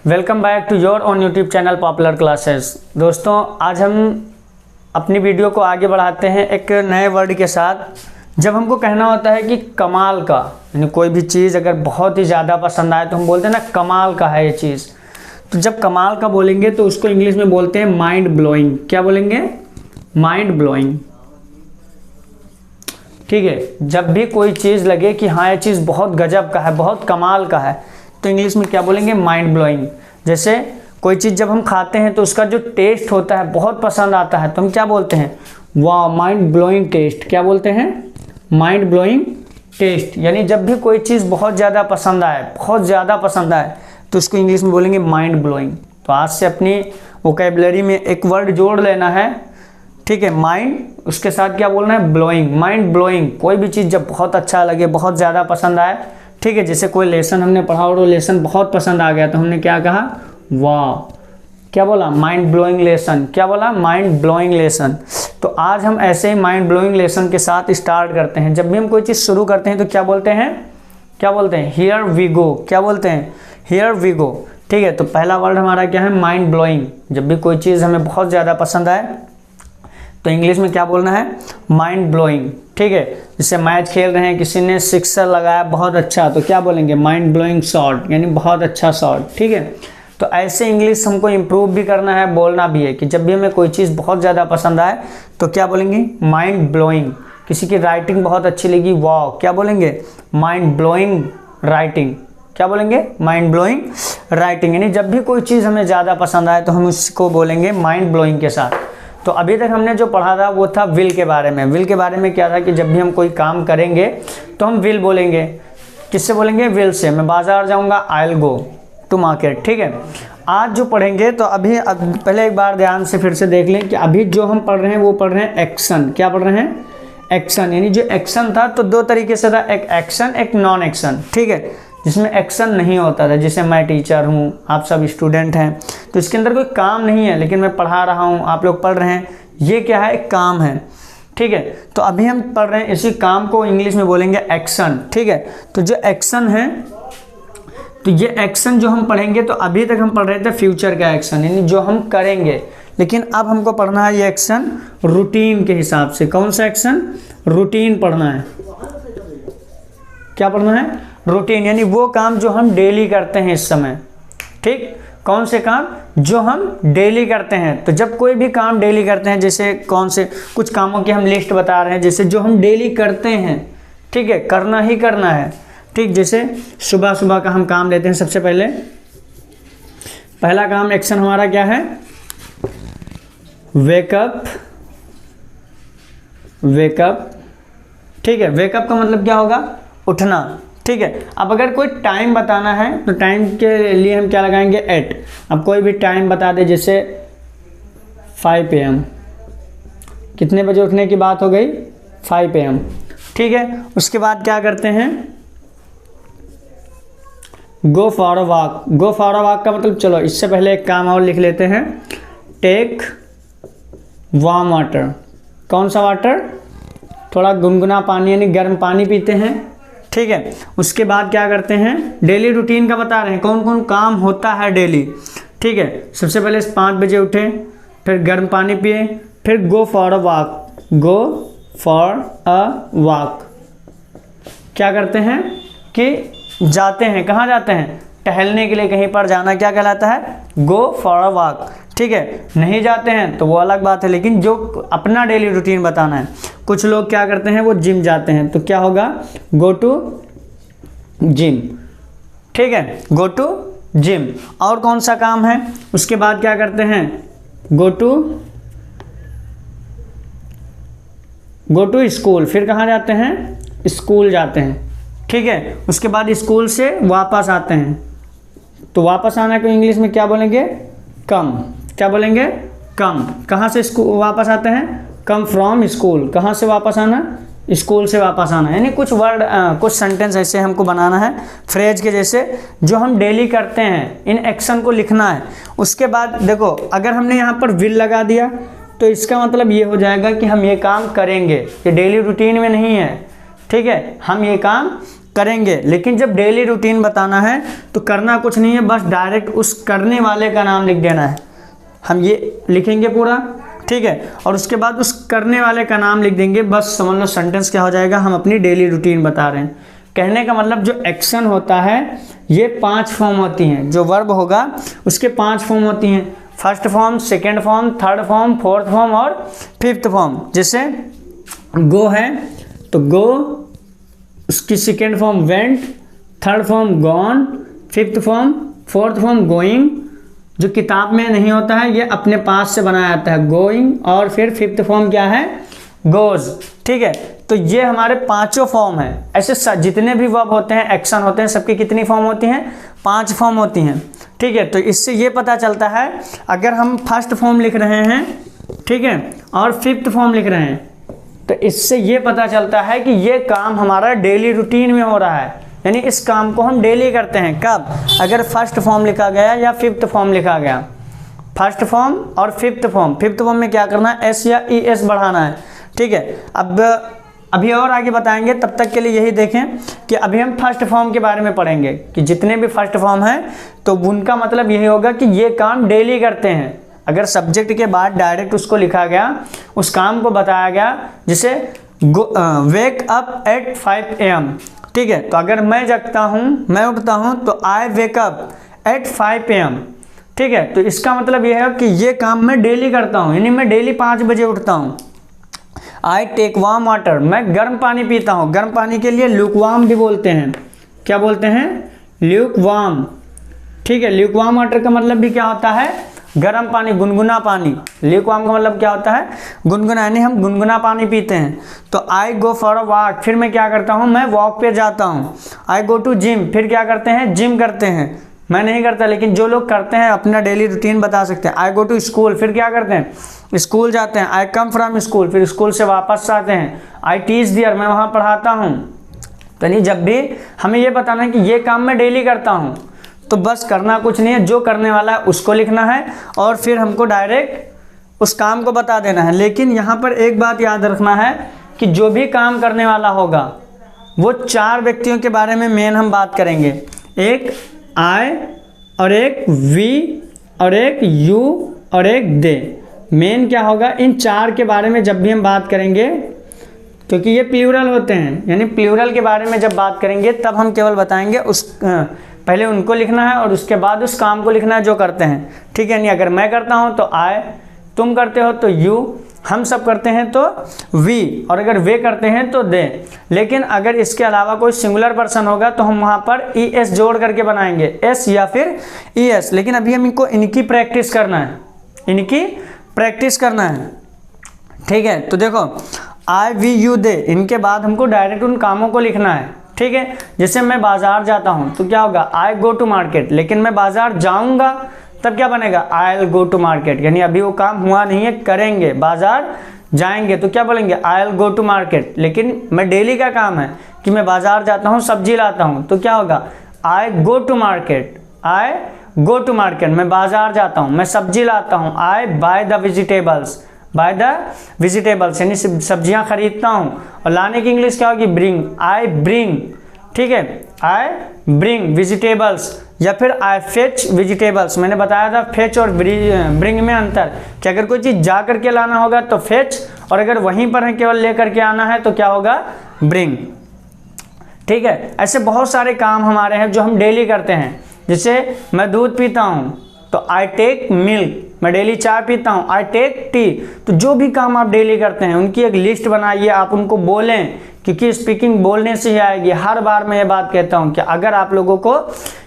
Welcome back to your on YouTube channel popular classes. दोस्तों, आज हम अपनी वीडियो को आगे बढ़ाते हैं एक नए वर्ड के साथ। जब हमको कहना होता है कि कमाल का, यानी कोई भी चीज़ अगर बहुत ही ज़्यादा पसंद आए तो हम बोलते हैं ना कमाल का है ये चीज़। तो जब कमाल का बोलेंगे तो उसको इंग्लिश में बोलते हैं माइंड ब्लोइंग। क्या बोलेंगे? Mind blowing. ठीक है, जब भी कोई चीज़ लगे कि हाँ ये चीज़ बहुत गजब का है, बहुत कमाल का है, तो इंग्लिश में क्या बोलेंगे? Mind blowing. जैसे कोई चीज़ जब हम खाते हैं तो उसका जो टेस्ट होता है बहुत पसंद आता है तो हम क्या बोलते हैं? वाह, माइंड ब्लोइंग टेस्ट। क्या बोलते हैं? Mind blowing test. यानी जब भी कोई चीज़ बहुत ज़्यादा पसंद आए, बहुत ज़्यादा पसंद आए, तो उसको इंग्लिश में बोलेंगे माइंड ब्लोइंग। तो आज से अपनी वोकैबुलरी में एक वर्ड जोड़ लेना है। ठीक है, माइंड, उसके साथ क्या बोलना है? ब्लोइंग। Mind blowing. कोई भी चीज़ जब बहुत अच्छा लगे, बहुत ज़्यादा पसंद आए, ठीक है, जैसे कोई लेसन हमने पढ़ा और वो लेसन बहुत पसंद आ गया तो हमने क्या कहा? वाह। क्या बोला? Mind blowing lesson. क्या बोला? Mind blowing lesson. तो आज हम ऐसे ही माइंड ब्लोइंग लेसन के साथ स्टार्ट करते हैं। जब भी हम कोई चीज़ शुरू करते हैं तो क्या बोलते हैं? क्या बोलते हैं? Here we go. क्या बोलते हैं? Here we go. ठीक है, तो पहला वर्ड हमारा क्या है? Mind blowing. जब भी कोई चीज़ हमें बहुत ज़्यादा पसंद आए तो इंग्लिश में क्या बोलना है? Mind blowing. ठीक है, जैसे मैच खेल रहे हैं, किसी ने सिक्सर लगाया बहुत अच्छा, तो क्या बोलेंगे? माइंड ब्लोइंग शॉट, यानी बहुत अच्छा शॉट। ठीक है, तो ऐसे इंग्लिश हमको इम्प्रूव भी करना है, बोलना भी है कि जब भी हमें कोई चीज़ बहुत ज़्यादा पसंद आए तो क्या बोलेंगे? Mind blowing. किसी की राइटिंग बहुत अच्छी लगी, वाह, क्या बोलेंगे? Mind blowing writing. क्या बोलेंगे? Mind blowing writing. यानी जब भी कोई चीज़ हमें ज़्यादा पसंद आए तो हम उसको बोलेंगे माइंड ब्लोइंग के साथ। तो अभी तक हमने जो पढ़ा था वो था विल के बारे में। विल के बारे में क्या था कि जब भी हम कोई काम करेंगे तो हम विल बोलेंगे। किससे बोलेंगे? Will say. मैं बाजार जाऊंगा, I will go to market. ठीक है, आज जो पढ़ेंगे तो अभी पहले एक बार ध्यान से फिर से देख लें कि अभी जो हम पढ़ रहे हैं वो पढ़ रहे हैं एक्शन। क्या पढ़ रहे हैं? एक्शन। यानी जो एक्शन था तो दो तरीके से था, एक एक्शन, एक नॉन एक्शन। ठीक है, जिसमें एक्शन नहीं होता था, जैसे मैं टीचर हूँ, आप सब स्टूडेंट हैं, तो इसके अंदर कोई काम नहीं है लेकिन मैं पढ़ा रहा हूँ, आप लोग पढ़ रहे हैं, ये क्या है? एक काम है। ठीक है, तो अभी हम पढ़ रहे हैं, इसी काम को इंग्लिश में बोलेंगे एक्शन। ठीक है, तो जो एक्शन है, तो ये एक्शन जो हम पढ़ेंगे, तो अभी तक हम पढ़ रहे थे फ्यूचर का एक्शन, यानी जो हम करेंगे, लेकिन अब हमको पढ़ना है ये एक्शन रूटीन के हिसाब से। कौन सा एक्शन? रूटीन पढ़ना है। क्या पढ़ना है? रूटीन, यानी वो काम जो हम डेली करते हैं इस समय। ठीक, कौन से काम? जो हम डेली करते हैं। तो जब कोई भी काम डेली करते हैं, जैसे कौन से कुछ कामों की हम लिस्ट बता रहे हैं, जैसे जो हम डेली करते हैं, ठीक है, करना ही करना है। ठीक, जैसे सुबह सुबह का हम काम लेते हैं। सबसे पहले पहला काम एक्शन हमारा क्या है? वेकअप। वेकअप। ठीक है, वेकअप का मतलब क्या होगा? उठना। ठीक है, अब अगर कोई टाइम बताना है तो टाइम के लिए हम क्या लगाएंगे? एट। अब कोई भी टाइम बता दे, जैसे 5 AM। कितने बजे उठने की बात हो गई? 5 AM। ठीक है, उसके बाद क्या करते हैं? Go for a walk. Go for a walk का मतलब, चलो इससे पहले एक काम और लिख लेते हैं, टेक वार्म वाटर। कौन सा वाटर? थोड़ा गुनगुना पानी, यानी गर्म पानी पीते हैं। ठीक है, उसके बाद क्या करते हैं? डेली रूटीन का बता रहे हैं, कौन कौन काम होता है डेली। ठीक है, सबसे पहले 5 बजे उठे, फिर गर्म पानी पिए, फिर go for a walk. Go for a walk. क्या करते हैं कि जाते हैं। कहाँ जाते हैं? टहलने के लिए कहीं पर जाना क्या कहलाता है? Go for a walk. ठीक है, नहीं जाते हैं तो वो अलग बात है, लेकिन जो अपना डेली रूटीन बताना है। कुछ लोग क्या करते हैं? वो जिम जाते हैं, तो क्या होगा? Go to gym. ठीक है, गो टू जिम। और कौन सा काम है? उसके बाद क्या करते हैं? Go to school. फिर कहाँ जाते हैं? स्कूल जाते हैं। ठीक है, उसके बाद स्कूल से वापस आते हैं, तो वापस आना को इंग्लिश में क्या बोलेंगे? कम। क्या बोलेंगे? कम। कहाँ से स्कूल वापस आते हैं? Come from school. कहाँ से वापस आना? स्कूल से वापस आना। यानी कुछ वर्ड, कुछ सेंटेंस ऐसे हमको बनाना है फ्रेज के जैसे, जो हम डेली करते हैं, इन एक्शन को लिखना है। उसके बाद देखो, अगर हमने यहाँ पर विल लगा दिया तो इसका मतलब ये हो जाएगा कि हम ये काम करेंगे, ये डेली रूटीन में नहीं है। ठीक है, हम ये काम करेंगे। लेकिन जब डेली रूटीन बताना है तो करना कुछ नहीं है, बस डायरेक्ट उस करने वाले का नाम लिख देना है। हम ये लिखेंगे पूरा, ठीक है, और उसके बाद उस करने वाले का नाम लिख देंगे, बस समझ लो सेंटेंस क्या हो जाएगा, हम अपनी डेली रूटीन बता रहे हैं। कहने का मतलब जो एक्शन होता है ये 5 फॉर्म होती हैं, जो वर्ब होगा उसके 5 फॉर्म होती हैं, first form, second form, third form, fourth form और फिफ्थ फॉर्म। जैसे गो है तो गो, उसकी second form went, third form gone, fifth form, fourth form going, जो किताब में नहीं होता है ये अपने पास से बनाया जाता है गोइंग, और फिर फिफ्थ फॉर्म क्या है, गोज, ठीक है। तो ये हमारे 5 फॉर्म हैं। ऐसे जितने भी वर्ब होते हैं, एक्शन होते हैं, सबकी कितनी फॉर्म होती हैं, 5 फॉर्म होती हैं, ठीक है। तो इससे ये पता चलता है अगर हम फर्स्ट फॉर्म लिख रहे हैं, ठीक है, और फिफ्थ फॉर्म लिख रहे हैं, तो इससे ये पता चलता है कि ये काम हमारा डेली रूटीन में हो रहा है, यानी इस काम को हम डेली करते हैं। कब, अगर फर्स्ट फॉर्म लिखा गया या फिफ्थ फॉर्म लिखा गया, फर्स्ट फॉर्म और फिफ्थ फॉर्म। फिफ्थ फॉर्म में क्या करना है, एस या ई एस बढ़ाना है, ठीक है। अब अभी और आगे बताएंगे, तब तक के लिए यही देखें कि अभी हम फर्स्ट फॉर्म के बारे में पढ़ेंगे कि जितने भी फर्स्ट फॉर्म हैं तो उनका मतलब यही होगा कि ये काम डेली करते हैं। अगर सब्जेक्ट के बाद डायरेक्ट उसको लिखा गया, उस काम को बताया गया, जैसे वेक अप एट 5 AM, ठीक है। तो अगर मैं जगता हूँ, मैं उठता हूँ, तो आई वेक अप एट 5 AM, ठीक है। तो इसका मतलब यह है कि ये काम मैं डेली करता हूँ, यानी मैं डेली 5 बजे उठता हूँ। आई टेक वार्म वाटर, मैं गर्म पानी पीता हूँ। गर्म पानी के लिए ल्यूकवार्म भी बोलते हैं। क्या बोलते हैं, ल्यूकवार्म, ठीक है। ल्यूकवार्म वाटर का मतलब भी क्या होता है, गर्म पानी, गुनगुना पानी। ल्यूकवार्म का मतलब क्या होता है, गुनगुना, यानी हम गुनगुना पानी पीते हैं। तो आई गो फॉर अ वॉक, फिर मैं क्या करता हूँ, मैं वॉक पे जाता हूँ। आई गो टू जिम, फिर क्या करते हैं, जिम करते हैं। मैं नहीं करता, लेकिन जो लोग करते हैं अपना डेली रूटीन बता सकते हैं। आई गो टू स्कूल, फिर क्या करते हैं, स्कूल जाते हैं। आई कम फ्रॉम स्कूल, फिर स्कूल से वापस आते हैं। आई टीच देयर, मैं वहाँ पढ़ाता हूँ। तो नहीं, जब भी हमें ये बताना है कि ये काम मैं डेली करता हूँ, तो बस करना कुछ नहीं है, जो करने वाला है उसको लिखना है और फिर हमको डायरेक्ट उस काम को बता देना है। लेकिन यहाँ पर एक बात याद रखना है कि जो भी काम करने वाला होगा वो 4 व्यक्तियों के बारे में मेन हम बात करेंगे, एक आई और एक वी और एक यू और एक दे। मेन क्या होगा, इन 4 के बारे में जब भी हम बात करेंगे, क्योंकि ये प्लूरल होते हैं, यानी प्लूरल के बारे में जब बात करेंगे तब हम केवल बताएंगे उस पहले उनको लिखना है और उसके बाद उस काम को लिखना है जो करते हैं, ठीक है। नहीं, अगर मैं करता हूँ तो आई, तुम करते हो तो यू, हम सब करते हैं तो वी, और अगर वे करते हैं तो दे। लेकिन अगर इसके अलावा कोई सिंगुलर पर्सन होगा तो हम वहाँ पर ई एस जोड़ करके बनाएंगे, एस या फिर ई एस। लेकिन अभी हम इनको इनकी प्रैक्टिस करना है, इनकी प्रैक्टिस करना है, ठीक है। तो देखो आई वी यू दे, इनके बाद हमको डायरेक्ट उन कामों को लिखना है, ठीक है। जैसे मैं बाजार जाता हूँ तो क्या होगा, आई गो टू मार्केट। लेकिन मैं बाजार जाऊँगा तब क्या बनेगा, I will go to market, यानी अभी वो काम हुआ नहीं है, करेंगे, बाजार जाएंगे तो क्या बोलेंगे, I will go to market. लेकिन मैं डेली का काम है कि मैं बाजार जाता हूँ, सब्जी लाता हूँ, तो क्या होगा, I go to market, I go to market, मैं बाजार जाता हूँ, मैं सब्जी लाता हूँ, I buy the vegetables, buy the vegetables, यानी सब्जियाँ खरीदता हूँ। और लाने की इंग्लिश क्या होगी, ब्रिंग, आई ब्रिंग, ठीक है, आई ब्रिंग वेजिटेबल्स, या फिर आई फेच वेजिटेबल्स। मैंने बताया था फेच और ब्रिंग में अंतर, कि अगर कोई चीज़ जा करके लाना होगा तो फेच, और अगर वहीं पर है केवल ले करके आना है तो क्या होगा, ब्रिंग, ठीक है। ऐसे बहुत सारे काम हमारे हैं जो हम डेली करते हैं। जैसे मैं दूध पीता हूँ तो आई टेक मिल्क, मैं डेली चाय पीता हूँ, आई टेक टी। तो जो भी काम आप डेली करते हैं उनकी एक लिस्ट बनाइए, आप उनको बोलें, क्योंकि स्पीकिंग बोलने से ही आएगी। हर बार मैं ये बात कहता हूँ कि अगर आप लोगों को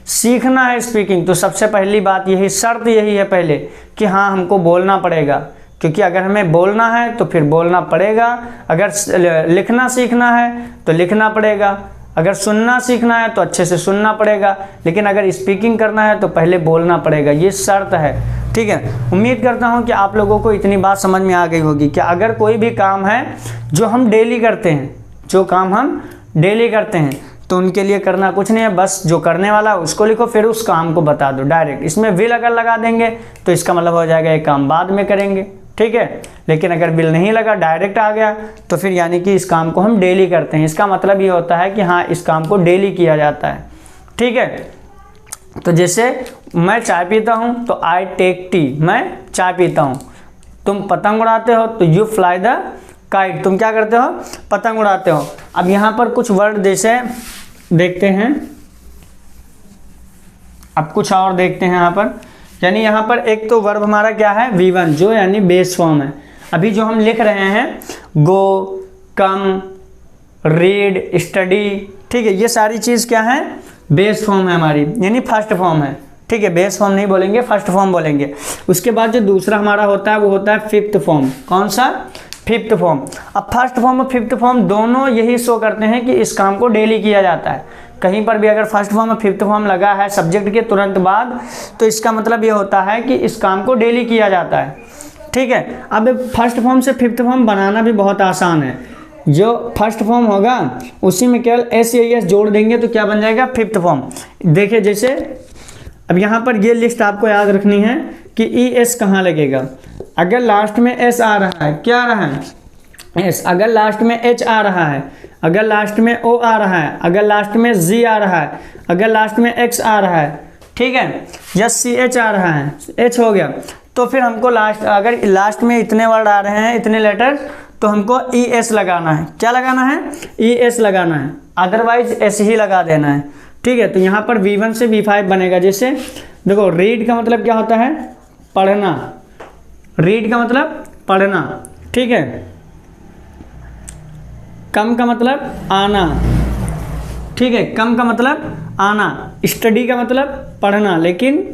सीखना है स्पीकिंग तो सबसे पहली बात यही, शर्त यही है पहले कि हाँ हमको बोलना पड़ेगा, क्योंकि अगर हमें बोलना है तो फिर बोलना पड़ेगा। अगर लिखना सीखना है तो लिखना पड़ेगा, अगर सुनना सीखना है तो अच्छे से सुनना पड़ेगा, लेकिन अगर स्पीकिंग करना है तो पहले बोलना पड़ेगा, ये शर्त है, ठीक है। उम्मीद करता हूँ कि आप लोगों को इतनी बात समझ में आ गई होगी कि अगर कोई भी काम है जो हम डेली करते हैं, जो काम हम डेली करते हैं, तो उनके लिए करना कुछ नहीं है, बस जो करने वाला है उसको लिखो, फिर उस काम को बता दो डायरेक्ट। इसमें विल अगर लगा देंगे तो इसका मतलब हो जाएगा ये काम बाद में करेंगे। ठीक है। लेकिन अगर बिल नहीं लगा, डायरेक्ट आ गया, तो फिर यानी कि इस काम को हम डेली करते हैं। इसका मतलब ये होता है कि हाँ, इस काम को डेली किया जाता है, ठीक है। तो जैसे मैं चाय पीता हूँ तो आई टेक टी, मैं चाय पीता हूँ। तुम पतंग उड़ाते हो तो यू फ्लाई द काइट, तुम क्या करते हो, पतंग उड़ाते हो। अब यहाँ पर कुछ वर्ड जैसे देखते हैं, अब कुछ और देखते हैं यहाँ पर। यानी यहाँ पर एक तो वर्ब हमारा क्या है, V1, जो यानी बेस फॉर्म है। अभी जो हम लिख रहे हैं गो, कम, रीड, स्टडी, ठीक है, ये सारी चीज़ क्या है, बेस फॉर्म है हमारी, यानी फर्स्ट फॉर्म है, ठीक है। बेस फॉर्म नहीं बोलेंगे, फर्स्ट फॉर्म बोलेंगे। उसके बाद जो दूसरा हमारा होता है वो होता है फिफ्थ फॉर्म। कौन सा, फिफ्थ फॉर्म। अब फर्स्ट फॉर्म और फिफ्थ फॉर्म दोनों यही शो करते हैं कि इस काम को डेली किया जाता है। कहीं पर भी अगर फर्स्ट फॉर्म और फिफ्थ फॉर्म लगा है सब्जेक्ट के तुरंत बाद, तो इसका मतलब ये होता है कि इस काम को डेली किया जाता है, ठीक है। अब फर्स्ट फॉर्म से फिफ्थ फॉर्म बनाना भी बहुत आसान है। जो फर्स्ट फॉर्म होगा उसी में केवल एस या एस जोड़ देंगे तो क्या बन जाएगा, फिफ्थ फॉर्म। देखिए जैसे अब यहाँ पर ये लिस्ट आपको याद रखनी है कि ई एस कहाँ लगेगा। अगर लास्ट में एस आ रहा है, क्या आ रहा है, एस। अगर लास्ट में एच आ रहा है, अगर लास्ट में ओ आ रहा है, अगर लास्ट में जी आ रहा है, अगर लास्ट में एक्स आ रहा है, ठीक है, या सी एच आ रहा है, एच हो गया, तो फिर हमको लास्ट, अगर लास्ट में इतने वर्ड आ रहे हैं, इतने लेटर, तो हमको ई एस लगाना है। क्या लगाना है, ई एस लगाना है, अदरवाइज एस ही लगा देना है, ठीक है। तो यहाँ पर V1 से V5 बनेगा। जैसे देखो, रीड का मतलब क्या होता है, पढ़ना, रीड का मतलब पढ़ना, ठीक है। कम का मतलब आना, ठीक है, कम का मतलब आना। स्टडी का मतलब पढ़ना, लेकिन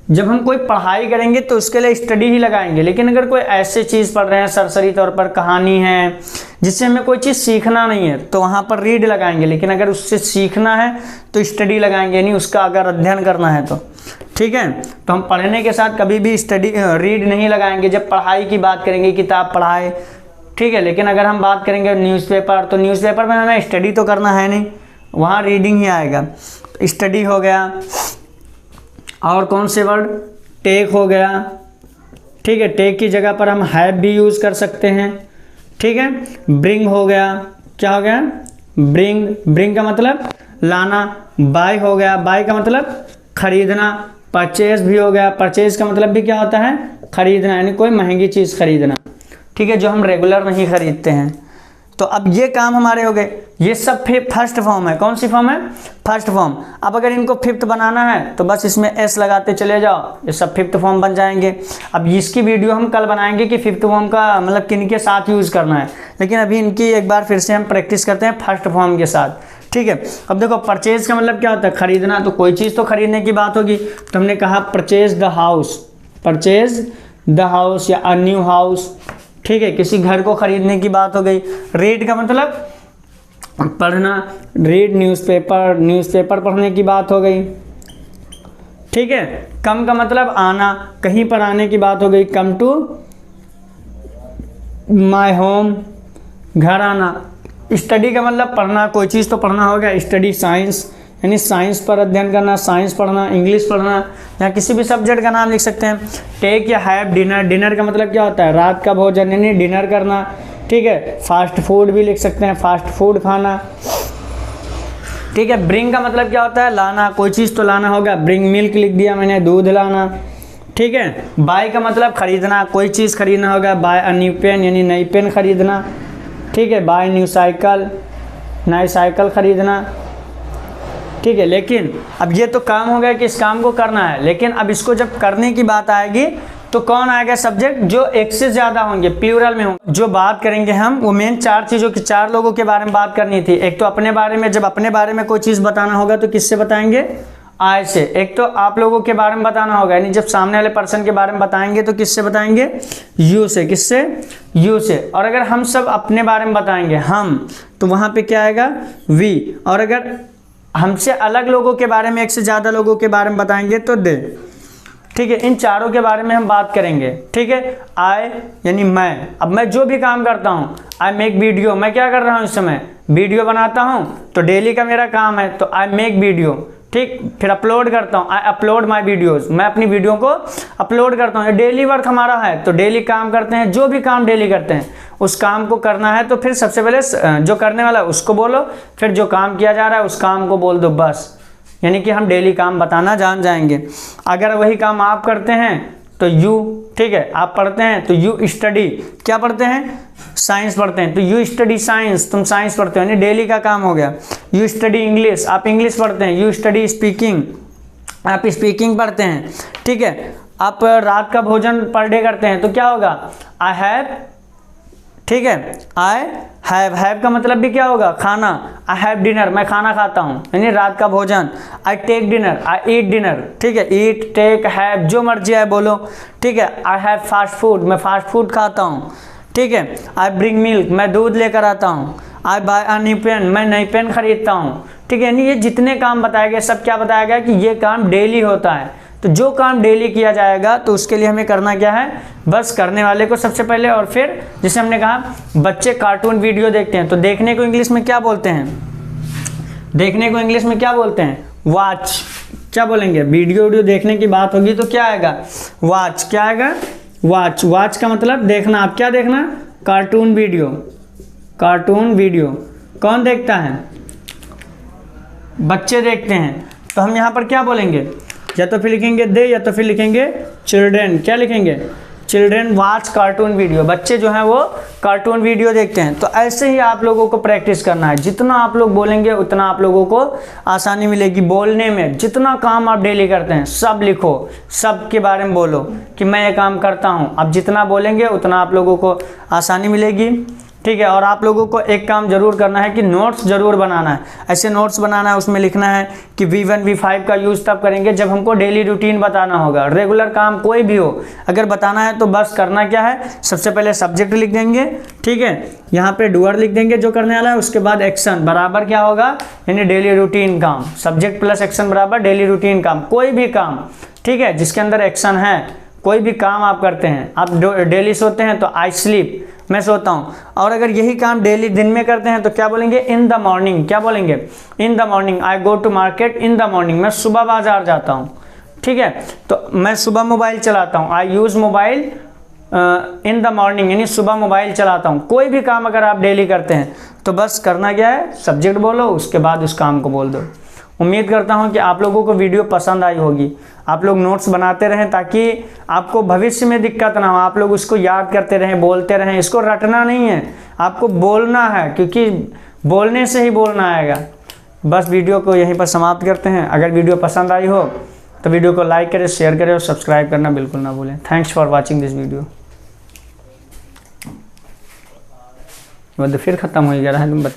जब हम कोई पढ़ाई करेंगे तो उसके लिए स्टडी ही लगाएंगे। लेकिन अगर कोई ऐसे चीज़ पढ़ रहे हैं, सरसरी तौर पर कहानी है जिससे हमें कोई चीज़ सीखना नहीं है, तो वहाँ पर रीड लगाएंगे। लेकिन अगर उससे सीखना है तो स्टडी लगाएंगे, यानी उसका अगर अध्ययन करना है तो, ठीक है। तो हम पढ़ने के साथ कभी भी स्टडी रीड नहीं लगाएंगे जब पढ़ाई की बात करेंगे, किताब पढ़ाए, ठीक है। लेकिन अगर हम बात करेंगे न्यूज़पेपर, तो न्यूज़पेपर में हमें स्टडी तो करना है नहीं, वहाँ रीडिंग ही आएगा। स्टडी हो गया, और कौन से वर्ड, टेक हो गया, ठीक है। टेक की जगह पर हम हैव भी यूज़ कर सकते हैं, ठीक है। ब्रिंग हो गया, क्या हो गया, ब्रिंग, ब्रिंग का मतलब लाना। बाय हो गया, बाय का मतलब खरीदना। परचेज भी हो गया, परचेज का मतलब भी क्या होता है, खरीदना, यानी कोई महंगी चीज़ खरीदना, ठीक है, जो हम रेगुलर नहीं खरीदते हैं। तो अब ये काम हमारे हो गए। ये सब फिर फर्स्ट फॉर्म है। कौन सी फॉर्म है, फर्स्ट फॉर्म। अब अगर इनको फिफ्थ बनाना है तो बस इसमें एस लगाते चले जाओ, ये सब फिफ्थ फॉर्म बन जाएंगे। अब इसकी वीडियो हम कल बनाएंगे कि फिफ्थ फॉर्म का मतलब किन के साथ यूज़ करना है, लेकिन अभी इनकी एक बार फिर से हम प्रैक्टिस करते हैं फर्स्ट फॉर्म के साथ, ठीक है। अब देखो, परचेज का मतलब क्या होता है, खरीदना। तो कोई चीज़ तो खरीदने की बात होगी, तो हमने कहा purchase the house, purchase the house या अ न्यू हाउस, ठीक है, किसी घर को खरीदने की बात हो गई। रीड का मतलब पढ़ना, रीड न्यूज़पेपर, न्यूज़पेपर पढ़ने की बात हो गई, ठीक है। कम का मतलब आना, कहीं पर आने की बात हो गई, कम टू माय होम, घर आना। स्टडी का मतलब पढ़ना, कोई चीज़ तो पढ़ना होगा। स्टडी साइंस, यानी साइंस पर अध्ययन करना, साइंस पढ़ना, इंग्लिश पढ़ना, या किसी भी सब्जेक्ट का नाम लिख सकते हैं। टेक या हैव डिनर, डिनर का मतलब क्या होता है, रात का भोजन, यानी डिनर करना, ठीक है। फास्ट फूड भी लिख सकते हैं, फास्ट फूड खाना, ठीक है। ब्रिंग का मतलब क्या होता है, लाना, कोई चीज़ तो लाना होगा। ब्रिंग मिल्क लिख दिया मैंने, दूध लाना, ठीक है। बाय का मतलब खरीदना, कोई चीज़ खरीदना होगा। बाय अ न्यू पेन, यानी नई पेन खरीदना, ठीक है। बाय न्यू साइकिल, नई साइकिल खरीदना, ठीक है। लेकिन अब ये तो काम हो गया कि इस काम को करना है, लेकिन अब इसको जब करने की बात आएगी तो कौन आएगा सब्जेक्ट, जो एक से ज़्यादा होंगे, प्लूरल में होंगे। जो बात करेंगे हम वो मेन चार चीज़ों की, चार लोगों के बारे में बात करनी थी। एक तो अपने बारे में, जब अपने बारे में कोई चीज़ बताना होगा तो किससे बताएंगे, आई से। एक तो आप लोगों के बारे में बताना होगा, यानी जब सामने वाले पर्सन के बारे में बताएंगे तो किससे बताएंगे, यू से। किससे, यू से। और अगर हम सब अपने बारे में बताएंगे, हम, तो वहाँ पे क्या आएगा, वी। और अगर हमसे अलग लोगों के बारे में, एक से ज़्यादा लोगों के बारे में बताएंगे तो दे, ठीक है। इन चारों के बारे में हम बात करेंगे, ठीक है। आई यानी मैं। अब मैं जो भी काम करता हूँ, आई मेक वीडियो, मैं क्या कर रहा हूँ इस समय, वीडियो बनाता हूँ, तो डेली का मेरा काम है, तो आई मेक वीडियो, ठीक, फिर अपलोड करता हूँ, आई अपलोड माई वीडियोज़, मैं अपनी वीडियो को अपलोड करता हूँ। डेली वर्क हमारा है, तो डेली काम करते हैं, जो भी काम डेली करते हैं उस काम को करना है, तो फिर सबसे पहले जो करने वाला है उसको बोलो, फिर जो काम किया जा रहा है उस काम को बोल दो, बस। यानी कि हम डेली काम बताना जान जाएंगे। अगर वही काम आप करते हैं तो यू, ठीक है, आप पढ़ते हैं तो यू स्टडी, क्या पढ़ते हैं, साइंस पढ़ते हैं तो यू स्टडी साइंस, तुम साइंस पढ़ते हो, यानी डेली का काम हो गया। यू स्टडी इंग्लिश, आप इंग्लिश पढ़ते हैं, यू स्टडी स्पीकिंग, आप स्पीकिंग पढ़ते हैं, ठीक है। आप रात का भोजन पर डे करते हैं तो क्या होगा, आई हैव, ठीक है, आई हैव का मतलब भी क्या होगा, खाना, आई हैव डिनर, मैं खाना खाता हूँ, यानी रात का भोजन। I take dinner, I eat dinner, ठीक है, ईट, टेक, हैव, जो मर्जी है बोलो, ठीक है। आई हैव फास्ट फूड, मैं फास्ट फूड खाता हूँ, ठीक है। आई ब्रिंग मिल्क, मैं दूध लेकर आता हूँ। I bye a new pen, मैं नई पेन खरीदता हूँ, ठीक है। यानी ये जितने काम बताए गए सब क्या बताया गया कि ये काम डेली होता है। तो जो काम डेली किया जाएगा तो उसके लिए हमें करना क्या है, बस करने वाले को सबसे पहले, और फिर जैसे हमने कहा बच्चे कार्टून वीडियो देखते हैं तो देखने को इंग्लिश में क्या बोलते हैं, देखने को इंग्लिश में क्या बोलते हैं, वॉच, क्या बोलेंगे, वीडियो देखने की बात होगी तो क्या आएगा, वॉच, क्या आएगा, वॉच। वॉच का मतलब देखना, आप क्या देखना, कार्टून वीडियो, कार्टून वीडियो कौन देखता है, बच्चे देखते हैं। तो हम यहाँ पर क्या बोलेंगे, या तो फिर लिखेंगे दे, या तो फिर लिखेंगे चिल्ड्रेन, क्या लिखेंगे, चिल्ड्रेन वॉच कार्टून वीडियो, बच्चे जो हैं वो कार्टून वीडियो देखते हैं। तो ऐसे ही आप लोगों को प्रैक्टिस करना है, जितना आप लोग बोलेंगे उतना आप लोगों को आसानी मिलेगी बोलने में। जितना काम आप डेली करते हैं सब लिखो, सब के बारे में बोलो कि मैं ये काम करता हूँ। अब जितना बोलेंगे उतना आप लोगों को आसानी मिलेगी, ठीक है। और आप लोगों को एक काम जरूर करना है कि नोट्स जरूर बनाना है। ऐसे नोट्स बनाना है, उसमें लिखना है कि V1 V5 का यूज़ तब करेंगे जब हमको डेली रूटीन बताना होगा। रेगुलर काम कोई भी हो अगर बताना है तो बस करना क्या है, सबसे पहले सब्जेक्ट लिख देंगे, ठीक है, यहाँ पे डूअर लिख देंगे जो करने वाला है, उसके बाद एक्शन बराबर क्या होगा, यानी डेली रूटीन काम, सब्जेक्ट प्लस एक्शन बराबर डेली रूटीन काम। कोई भी काम, ठीक है, जिसके अंदर एक्शन है, कोई भी काम आप करते हैं, आप डेली सोते हैं तो आई स्लीप, मैं सोता हूँ। और अगर यही काम डेली दिन में करते हैं तो क्या बोलेंगे, इन द मॉर्निंग, क्या बोलेंगे, in the morning, I go to market in the morning, मैं सुबह बाजार जाता हूँ, ठीक है। तो मैं सुबह मोबाइल चलाता हूँ, I use mobile in the morning, यानी सुबह मोबाइल चलाता हूँ। कोई भी काम अगर आप डेली करते हैं तो बस करना क्या है, सब्जेक्ट बोलो, उसके बाद उस काम को बोल दो। उम्मीद करता हूं कि आप लोगों को वीडियो पसंद आई होगी। आप लोग नोट्स बनाते रहें ताकि आपको भविष्य में दिक्कत ना हो, आप लोग उसको याद करते रहें, बोलते रहें। इसको रटना नहीं है, आपको बोलना है, क्योंकि बोलने से ही बोलना आएगा। बस वीडियो को यहीं पर समाप्त करते हैं। अगर वीडियो पसंद आई हो तो वीडियो को लाइक करें, शेयर करें और सब्सक्राइब करना बिल्कुल ना भूलें। Thanks for watching this video. फिर ख़त्म हो गया है, तुम